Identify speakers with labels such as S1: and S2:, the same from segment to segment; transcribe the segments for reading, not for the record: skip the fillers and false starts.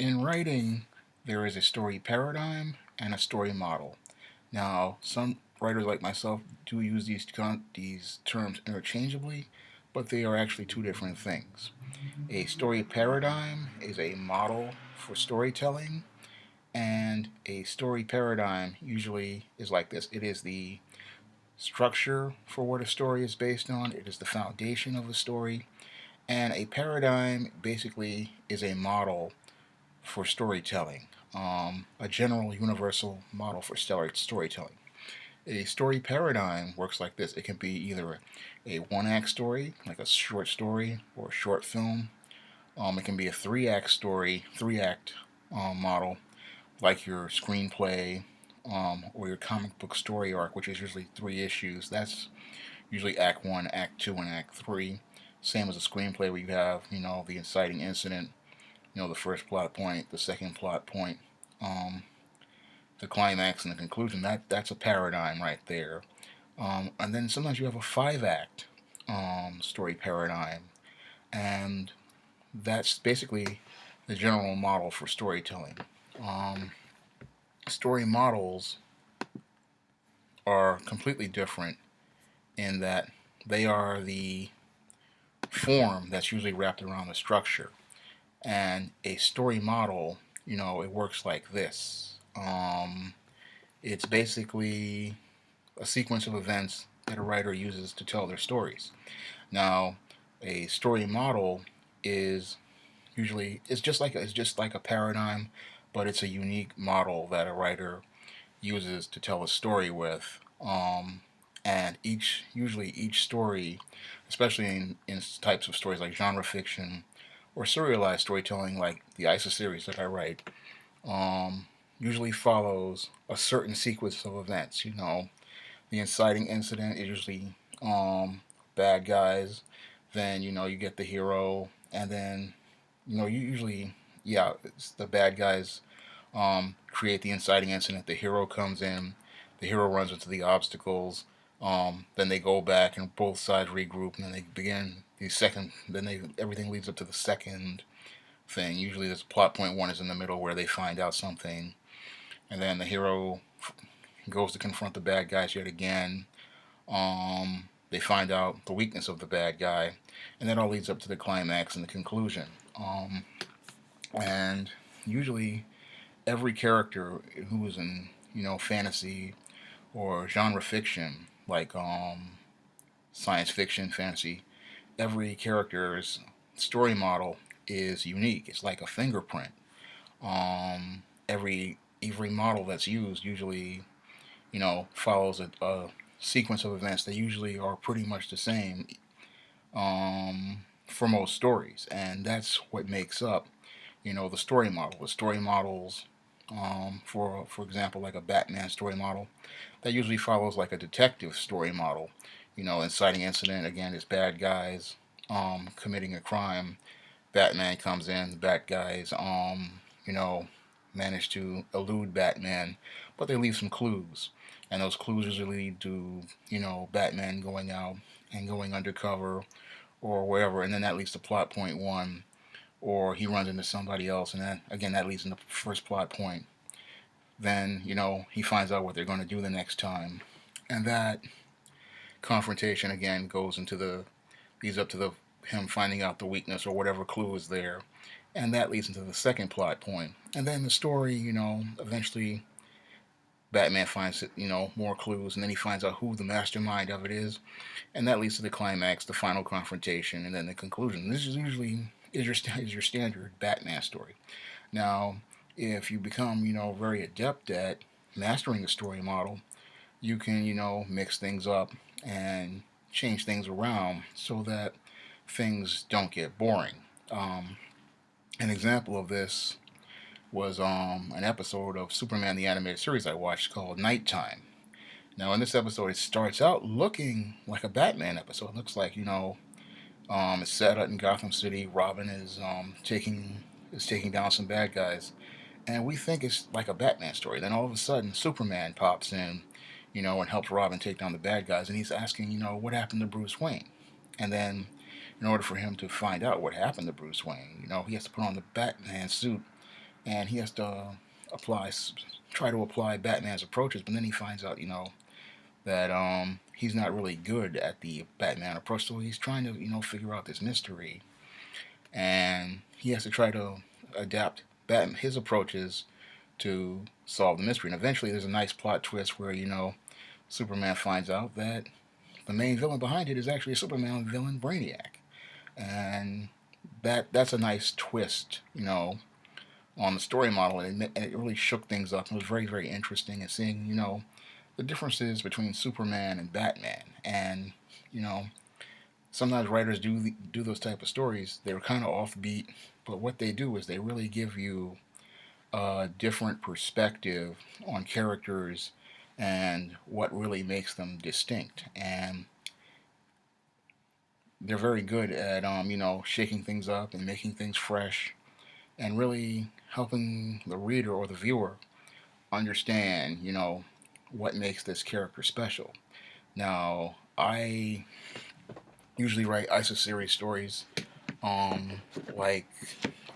S1: In writing, there is a story paradigm and a story model. Now, some writers like myself do use these terms interchangeably, but they are actually two different things. A story paradigm is a model for storytelling, and a story paradigm usually is like this. It is the structure for what a story is based on, it is the foundation of a story, and a paradigm basically is a model for storytelling, a general universal model for storytelling. A story paradigm works like this. It can be either a one-act story, like a short story or a short film. It can be a three-act story, three-act model, like your screenplay or your comic book story arc, which is usually 3 issues. That's usually Act 1, Act 2, and Act 3. Same as a screenplay where you have, the inciting incident, the first plot point, the second plot point, um, the climax, and the conclusion. That's a paradigm right there. And then sometimes you have a 5-act story paradigm, and that's basically the general model for storytelling. Um, Story models are completely different in that they are the form that's usually wrapped around the structure. And a story model, it works like this. It's basically a sequence of events that a writer uses to tell their stories. Now, a story model is usually it's just like a paradigm, but it's a unique model that a writer uses to tell a story with. And usually each story, especially in types of stories like genre fiction or serialized storytelling, like the ISA series that I write, um, usually follows a certain sequence of events. The inciting incident is usually bad guys. Then you get the hero, and then you usually, yeah, it's the bad guys create the inciting incident. The hero comes in, the hero runs into the obstacles. Then they go back and both sides regroup, and then they begin the second. Then everything leads up to the second thing. Usually, this plot point one is in the middle where they find out something, and then the hero goes to confront the bad guys yet again. They find out the weakness of the bad guy, and that all leads up to the climax and the conclusion. And usually, every character who is in fantasy or genre fiction, like science fiction, fantasy, every character's story model is unique. It's like a fingerprint. Every model that's used usually follows a sequence of events that usually are pretty much the same for most stories, and that's what makes up the story model. The story models, for example, like a Batman story model, that usually follows like a detective story model. Inciting incident again is bad guys committing a crime. Batman comes in, the bad guys you know manage to elude Batman, but they leave some clues, and those clues usually lead to Batman going out and going undercover or wherever, and then that leads to plot point one, or he runs into somebody else, and then again that leads into the first plot point. Then he finds out what they're going to do the next time, and that confrontation again goes into the leads up to the him finding out the weakness or whatever clue is there, and that leads into the second plot point. And then the story, eventually Batman finds more clues, and then he finds out who the mastermind of it is, and that leads to the climax, the final confrontation, and then the conclusion. This is usually is your standard Batman story. Now, if you become very adept at mastering the story model, you can mix things up and change things around so that things don't get boring. Um, an example of this was an episode of Superman the Animated Series I watched called Nighttime. Now, in this episode, it starts out looking like a Batman episode. It looks like it's set up in Gotham City. Robin is taking down some bad guys, and we think it's like a Batman story. Then all of a sudden, Superman pops in, and helps Robin take down the bad guys, and he's asking, what happened to Bruce Wayne, and then in order for him to find out what happened to Bruce Wayne, he has to put on the Batman suit and he has to apply, try to apply Batman's approaches, but then he finds out, that he's not really good at the Batman approach, so he's trying to, figure out this mystery, and he has to try to adapt Batman his approaches to solve the mystery. And eventually, there's a nice plot twist where Superman finds out that the main villain behind it is actually a Superman villain, Brainiac, and that's a nice twist, on the story model, and it really shook things up. It was very, very interesting, and seeing, the differences between Superman and Batman, and you know, sometimes writers do those type of stories. They're kind of offbeat, but what they do is they really give you a different perspective on characters and what really makes them distinct. And they're very good at shaking things up and making things fresh and really helping the reader or the viewer understand, what makes this character special. Now, I usually write ISIS series stories, um, like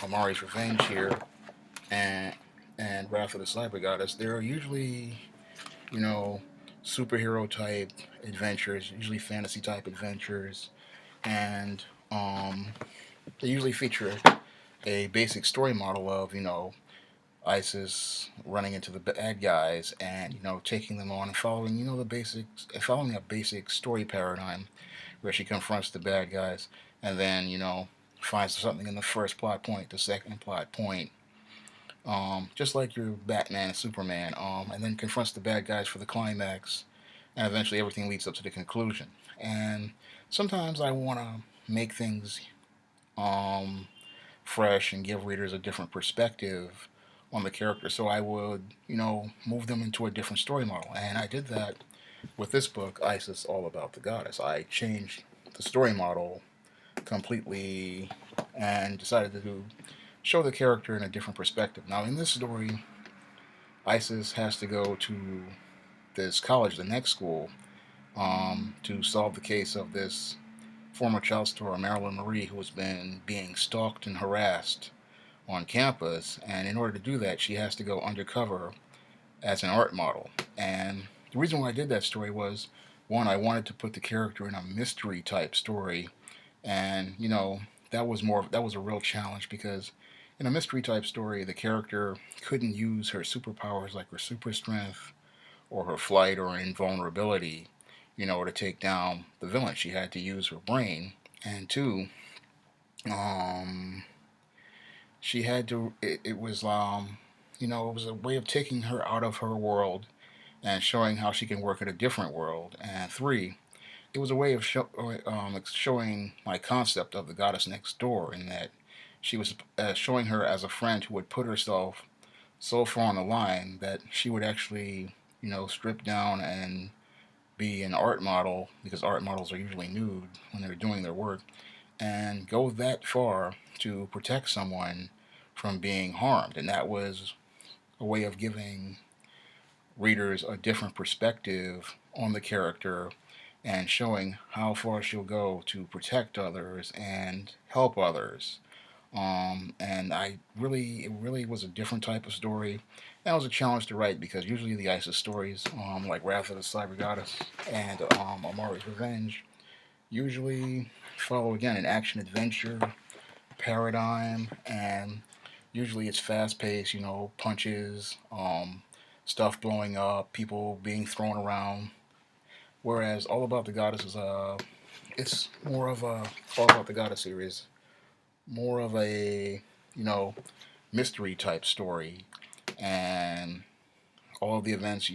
S1: Amari's Revenge here and Wrath of the Cyber Goddess. They're usually, you know, superhero type adventures, usually fantasy type adventures, and they usually feature a basic story model of, ISIS running into the bad guys and taking them on and following the basics, following a basic story paradigm where she confronts the bad guys and then finds something in the first plot point, the second plot point, just like your Batman and Superman, and then confronts the bad guys for the climax, and eventually everything leads up to the conclusion. And sometimes I want to make things um, fresh and give readers a different perspective on the character. So I would, move them into a different story model. And I did that with this book, Isis All About the Goddess. I changed the story model completely and decided to show the character in a different perspective. Now, in this story, Isis has to go to this college, the next school, to solve the case of this former child star, Marilyn Marie, who has been being stalked and harassed on campus, and in order to do that, she has to go undercover as an art model. And the reason why I did that story was, one, I wanted to put the character in a mystery type story, and that was a real challenge because in a mystery type story, the character couldn't use her superpowers like her super strength or her flight or invulnerability, to take down the villain. She had to use her brain, and two, um, she had to. It was it was a way of taking her out of her world and showing how she can work in a different world. And three, it was a way of showing my concept of the goddess next door, in that she was showing her as a friend who would put herself so far on the line that she would actually, strip down and be an art model, because art models are usually nude when they're doing their work, and go that far to protect someone from being harmed. And that was a way of giving readers a different perspective on the character and showing how far she'll go to protect others and help others. And it really was a different type of story. That was a challenge to write because usually the ISIS stories, like Wrath of the Cyber Goddess and Amari's Revenge, usually follow again an action adventure paradigm, and usually it's fast paced, punches, stuff blowing up, people being thrown around. Whereas All About the Goddess is it's more of a All About the Goddess series, more of a you know mystery type story, and all of the events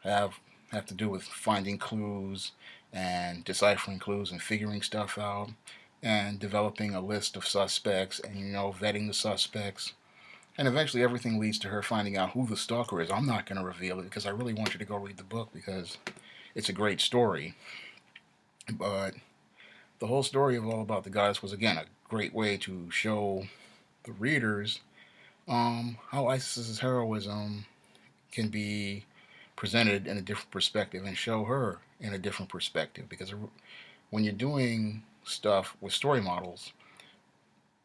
S1: have have to do with finding clues and deciphering clues and figuring stuff out and developing a list of suspects and vetting the suspects, and eventually everything leads to her finding out who the stalker is. I'm not going to reveal it because I really want you to go read the book because it's a great story. But the whole story of All About the Goddess was again a great way to show the readers how ISIS's heroism can be presented in a different perspective and show her in a different perspective. Because when you're doing stuff with story models,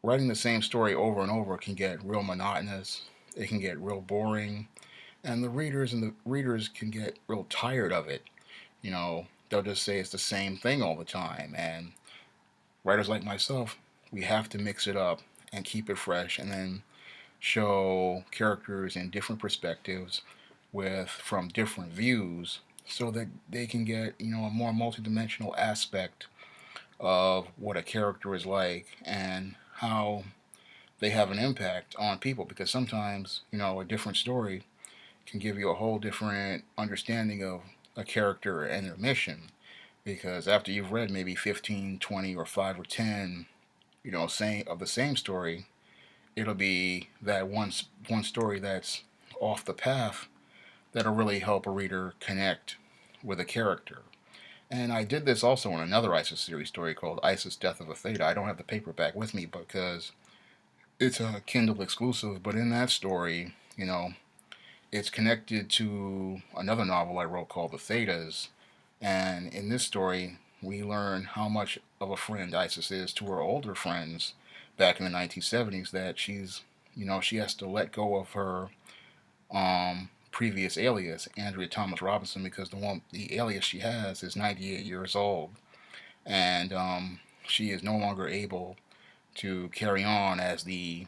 S1: writing the same story over and over can get real monotonous. It can get real boring, and the readers can get real tired of it. They'll just say it's the same thing all the time. And writers like myself, we have to mix it up and keep it fresh, and then show characters in different perspectives with from different views so that they can get a more multidimensional aspect of what a character is like and how they have an impact on people, because sometimes a different story can give you a whole different understanding of a character and their mission, because after you've read maybe 15, 20, or 5 or 10 saying of the same story, it'll be that one story that's off the path that'll really help a reader connect with a character. And I did this also in another ISIS series story called ISIS Death of a Theta. I don't have the paperback with me because it's a Kindle exclusive, but in that story, it's connected to another novel I wrote called The Thetas. And in this story, we learn how much of a friend Isis is to her older friends back in the 1970s, that she has to let go of her previous alias, Andrea Thomas Robinson, because the alias she has is 98 years old. And she is no longer able to carry on as the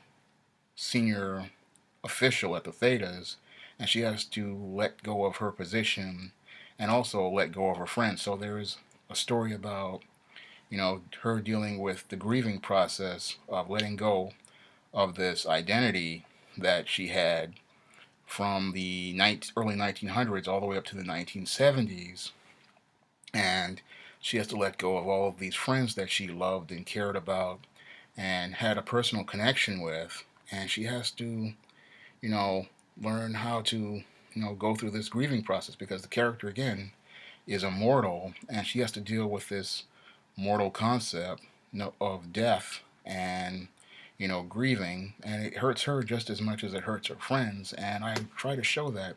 S1: senior official at the Thetas, and she has to let go of her position and also let go of her friends. So there is a story about her dealing with the grieving process of letting go of this identity that she had from the early 1900s all the way up to the 1970s, and she has to let go of all of these friends that she loved and cared about and had a personal connection with, and she has to you know, learn how to, go through this grieving process, because the character, again, is immortal, and she has to deal with this mortal concept, of death and, grieving, and it hurts her just as much as it hurts her friends. And I try to show that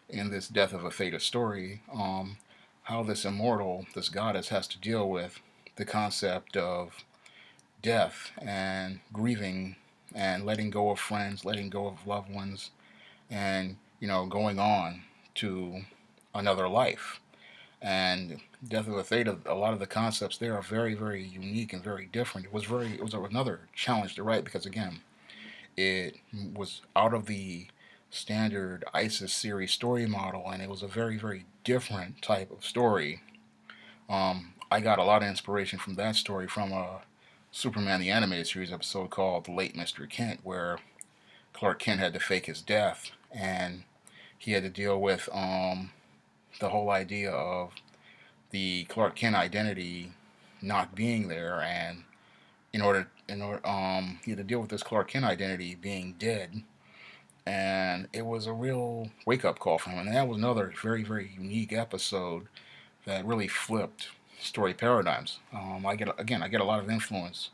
S1: in this Death of a Theta story, how this immortal, this goddess, has to deal with the concept of death and grieving and letting go of friends, letting go of loved ones, and going on to another life. And Death of a Theta, a lot of the concepts there are very, very unique and very different. It was another challenge to write, because again, it was out of the standard ISIS series story model, and it was a very, very different type of story. I got a lot of inspiration from that story from a Superman the Animated Series episode called The Late Mr. Kent, where Clark Kent had to fake his death, and he had to deal with the whole idea of the Clark Kent identity not being there, and he had to deal with this Clark Kent identity being dead, and it was a real wake up call for him. And that was another very, very unique episode that really flipped story paradigms. I get a lot of influence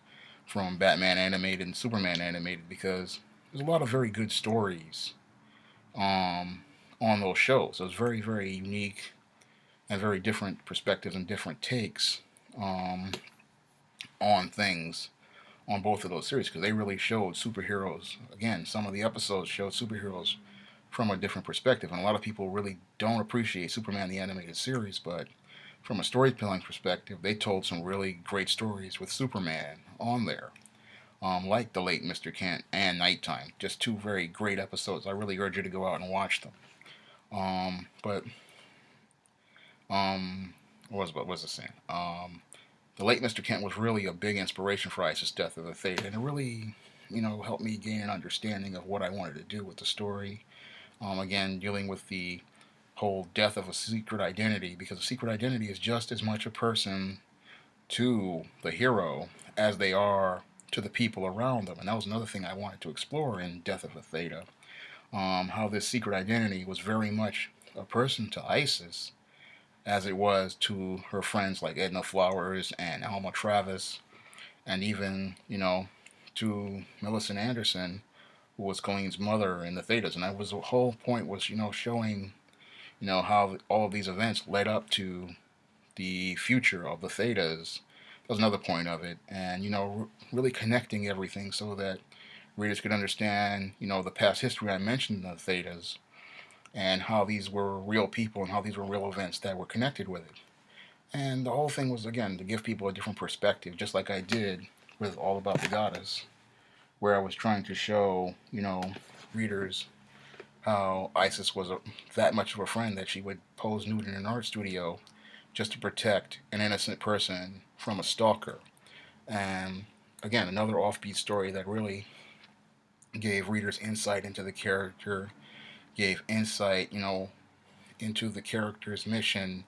S1: from Batman animated and Superman animated, because there's a lot of very good stories on those shows. So it's very, very unique and very different perspectives and different takes um, on things on both of those series, because they really showed superheroes. Again, some of the episodes showed superheroes from a different perspective, and a lot of people really don't appreciate Superman the Animated Series, but from a storytelling perspective, they told some really great stories with Superman on there, like The Late Mr. Kent and Nighttime. Just two very great episodes. I really urge you to go out and watch them. But what was I saying? The Late Mr. Kent was really a big inspiration for Isis Death of the Theta, and it really, helped me gain an understanding of what I wanted to do with the story. Again, dealing with the whole death of a secret identity, because a secret identity is just as much a person to the hero as they are to the people around them. And that was another thing I wanted to explore in Death of a Theta. How this secret identity was very much a person to Isis as it was to her friends like Edna Flowers and Alma Travis, and even, to Millicent Anderson, who was Colleen's mother in the Thetas. And that was the whole point, was, showing, how all of these events led up to the future of the Thetas that was another point of it, and really connecting everything so that readers could understand the past history I mentioned of Thetas and how these were real people and how these were real events that were connected with it. And the whole thing was, again, to give people a different perspective, just like I did with All About the Goddess, where I was trying to show, readers how Isis was that much of a friend that she would pose nude in an art studio just to protect an innocent person from a stalker. And again, another offbeat story that really gave readers insight into the character, gave insight, into the character's mission,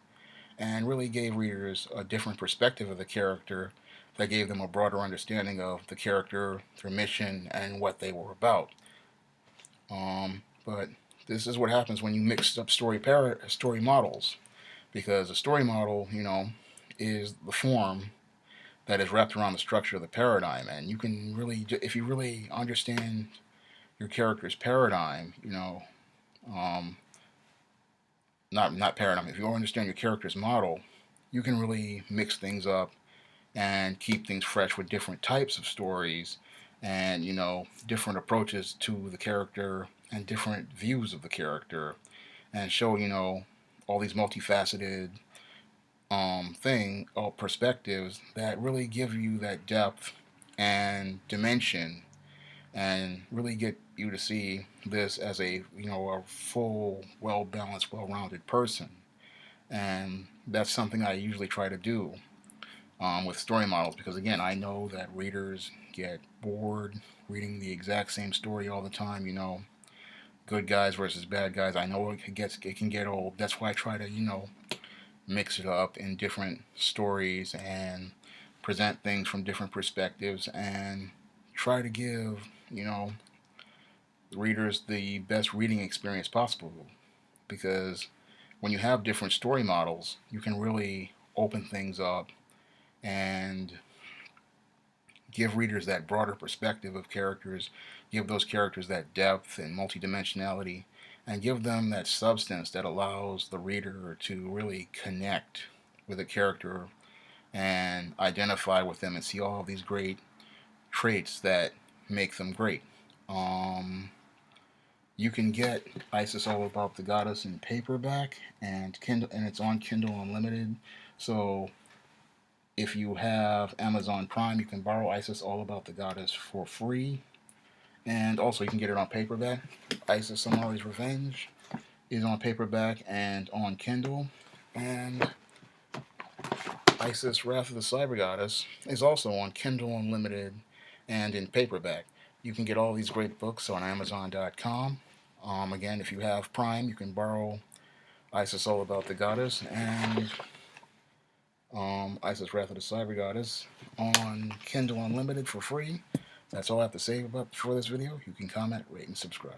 S1: and really gave readers a different perspective of the character that gave them a broader understanding of the character, their mission, and what they were about. But this is what happens when you mix up story models, because a story model, is the form that is wrapped around the structure of the paradigm, and you can really, if you really understand your character's paradigm, um, not paradigm. If you understand your character's model, you can really mix things up and keep things fresh with different types of stories and different approaches to the character and different views of the character and show all these multifaceted all perspectives that really give you that depth and dimension and really get you to see this as a full, well balanced, well rounded person. And that's something I usually try to do with story models, because again, I know that readers get bored reading the exact same story all the time. Good guys versus bad guys. I know it can get old. That's why I try to mix it up in different stories and present things from different perspectives and try to give readers the best reading experience possible, because when you have different story models, you can really open things up and give readers that broader perspective of characters, give those characters that depth and multidimensionality, and give them that substance that allows the reader to really connect with a character and identify with them and see all of these great traits that make them great. You can get Isis All About the Goddess in paperback and Kindle, and it's on Kindle Unlimited. So if you have Amazon Prime, you can borrow Isis All About the Goddess for free. And also, you can get it on paperback. Isis Samari's Revenge is on paperback and on Kindle. And Isis Wrath of the Cyber Goddess is also on Kindle Unlimited and in paperback. You can get all these great books on Amazon.com. Again, if you have Prime, you can borrow Isis All About the Goddess and Isis Wrath of the Cyber Goddess on Kindle Unlimited for free. That's all I have to say about for this video. You can comment, rate, and subscribe.